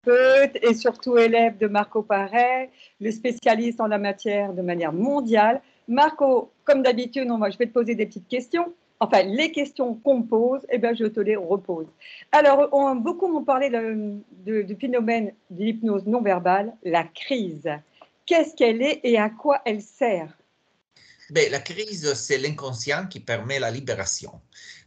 thérapeute et surtout élève de Marco Paré, le spécialiste en la matière de manière mondiale. Marco, comme d'habitude, je vais te poser des petites questions. Enfin, les questions qu'on me pose, eh bien, je te les repose. Alors, beaucoup m'ont parlé du phénomène de l'hypnose non verbale, la crise. Qu'est-ce qu'elle est et à quoi elle sert? Ben, la crise, c'est l'inconscient qui permet la libération.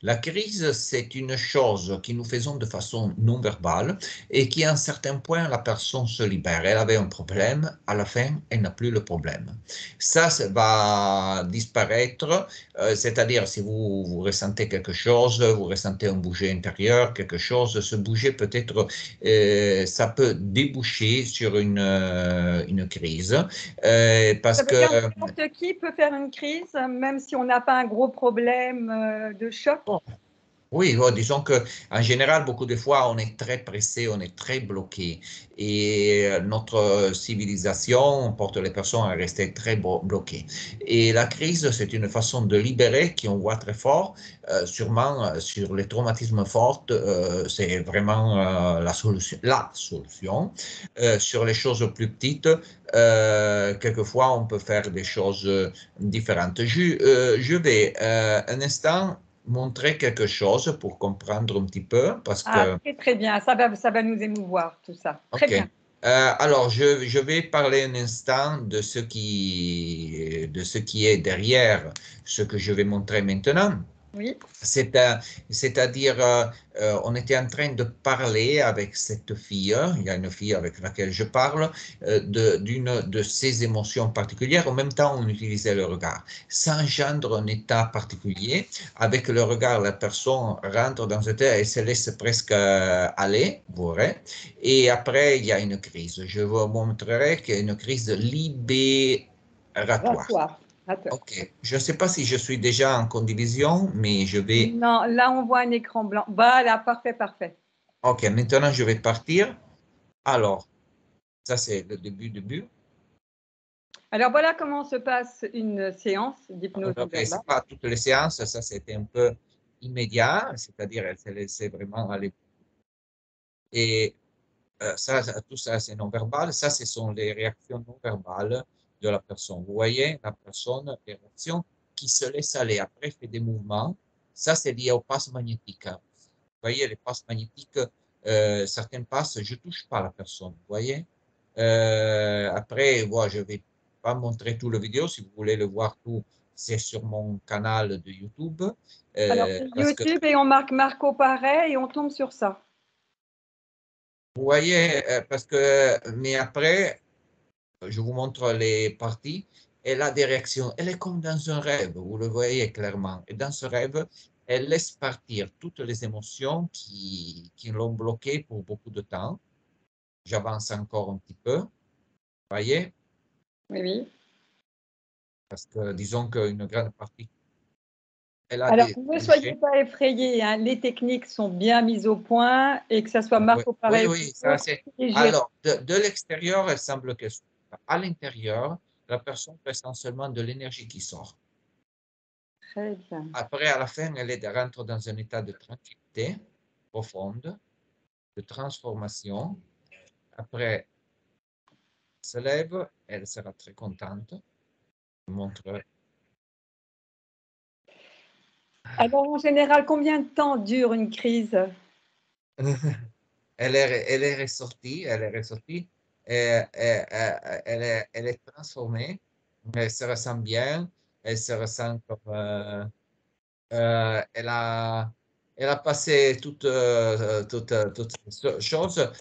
La crise, c'est une chose que nous faisons de façon non verbale et qui, à un certain point, la personne se libère. Elle avait un problème, à la fin, elle n'a plus le problème. Ça va disparaître, c'est-à-dire si vous ressentez quelque chose, vous ressentez un bouger intérieur, quelque chose, ce bouger peut-être, ça peut déboucher sur une crise. Parce Ça veut dire que que n'importe qui peut faire une crise, même si on n'a pas un gros problème de choc. Oui, oh, disons que en général, beaucoup de fois, on est très pressé, on est très bloqué. Et notre civilisation porte les personnes à rester très bloquées. Et la crise, c'est une façon de libérer qui on voit très fort. Sûrement, sur les traumatismes forts, c'est vraiment la solution. La solution. Sur les choses plus petites, quelquefois, on peut faire des choses différentes. Je vais un instant montrer quelque chose pour comprendre un petit peu, parce Ah, que, très, très bien. Ça va nous émouvoir, tout ça. Très ok. bien. Alors, je vais parler un instant de ce qui est derrière ce que je vais montrer maintenant. Oui. C'est-à-dire, on était en train de parler avec cette fille, il y a une fille avec laquelle je parle, d'une de ses émotions particulières. En même temps, on utilisait le regard. Ça engendre un état particulier. Avec le regard, la personne rentre dans cet état et se laisse presque aller, vous verrez. Et après, il y a une crise. Je vous montrerai qu'il y a une crise libératoire. Ratoire. Ok, je ne sais pas si je suis déjà en condivision, mais je vais... Non, là, on voit un écran blanc. Voilà, parfait, parfait. Ok, maintenant je vais partir. Alors, ça c'est le début. Alors, voilà comment se passe une séance d'hypnose non Ok, verbale. c'est pas toutes les séances, ça c'était un peu immédiat, c'est-à-dire elle s'est laissée vraiment aller. Et tout ça c'est non verbal. Ça, ce sont les réactions non verbales de la personne. Vous voyez, la personne, les réactions qui se laisse aller. Après, fait des mouvements. Ça, c'est lié aux passes magnétiques. Vous voyez, les passes magnétiques, certaines passes, je ne touche pas la personne. Vous voyez? Après, voilà, je ne vais pas montrer tout le vidéo. Si vous voulez le voir tout, c'est sur mon canal de YouTube. Alors, c'est Parce que, YouTube et on marque Marco Paré et on tombe sur ça. vous voyez, mais après, je vous montre les parties. Elle a des réactions. Elle est comme dans un rêve, vous le voyez clairement. Et dans ce rêve, elle laisse partir toutes les émotions qui l'ont bloquée pour beaucoup de temps. J'avance encore un petit peu, vous voyez, Oui, oui. parce que disons qu'une grande partie, elle a Alors, des ne soyez bouchées. pas effrayés, hein. Les techniques sont bien mises au point et que ça soit Oui, Marco oui, Paré oui, ou ça autre, c'est. c'est géré. Alors, de l'extérieur, elle semble qu'elle soit. À l'intérieur, la personne ressent seulement de l'énergie qui sort. Très bien. Après, à la fin, elle rentre dans un état de tranquillité profonde, de transformation. Après, elle se lève, elle sera très contente. Je montre. Alors, en général, combien de temps dure une crise? Elle est ressortie, elle est transformée, elle se ressent bien, elle se ressent comme, elle elle a passé toutes ces choses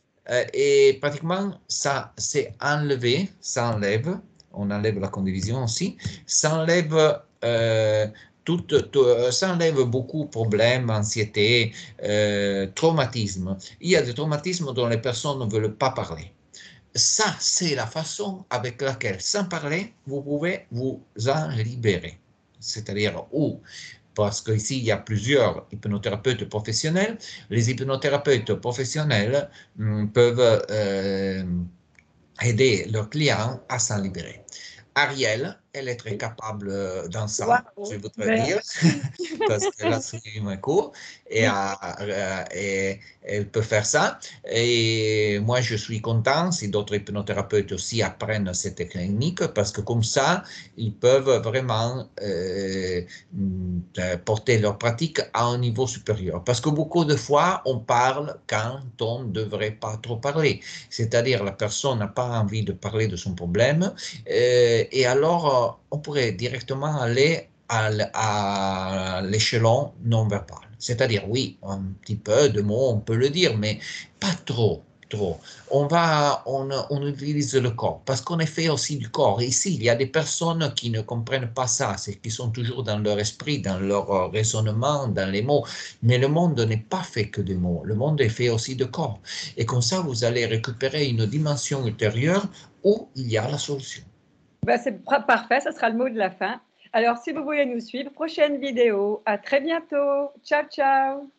et pratiquement ça s'est enlevé, ça enlève, on enlève la condivision aussi, ça enlève, ça enlève beaucoup de problèmes, anxiété, traumatisme. Il y a des traumatismes dont les personnes ne veulent pas parler. Ça, c'est la façon avec laquelle, sans parler, vous pouvez vous en libérer. C'est-à-dire, ou parce qu'ici, il y a plusieurs hypnothérapeutes professionnels. Les hypnothérapeutes professionnels peuvent aider leurs clients à s'en libérer. Ariel elle est très capable dans ça, Wow. je voudrais dire, parce qu'elle a suivi mes cours et, Oui. et elle peut faire ça. Et moi, je suis content si d'autres hypnothérapeutes aussi apprennent cette technique, parce que comme ça, ils peuvent vraiment porter leur pratique à un niveau supérieur. Parce que beaucoup de fois, on parle quand on ne devrait pas trop parler. C'est-à-dire, la personne n'a pas envie de parler de son problème. Et alors, on pourrait directement aller à l'échelon non verbal. C'est-à-dire, oui, un petit peu de mots, on peut le dire, mais pas trop. Trop. On utilise le corps parce qu'on est fait aussi du corps. Et ici, il y a des personnes qui ne comprennent pas ça, c'est qui sont toujours dans leur esprit, dans leur raisonnement, dans les mots. Mais le monde n'est pas fait que de mots. Le monde est fait aussi de corps. Et comme ça, vous allez récupérer une dimension ultérieure où il y a la solution. Ben, c'est parfait, ça sera le mot de la fin. Alors, si vous voulez nous suivre, prochaine vidéo. À très bientôt. Ciao, ciao.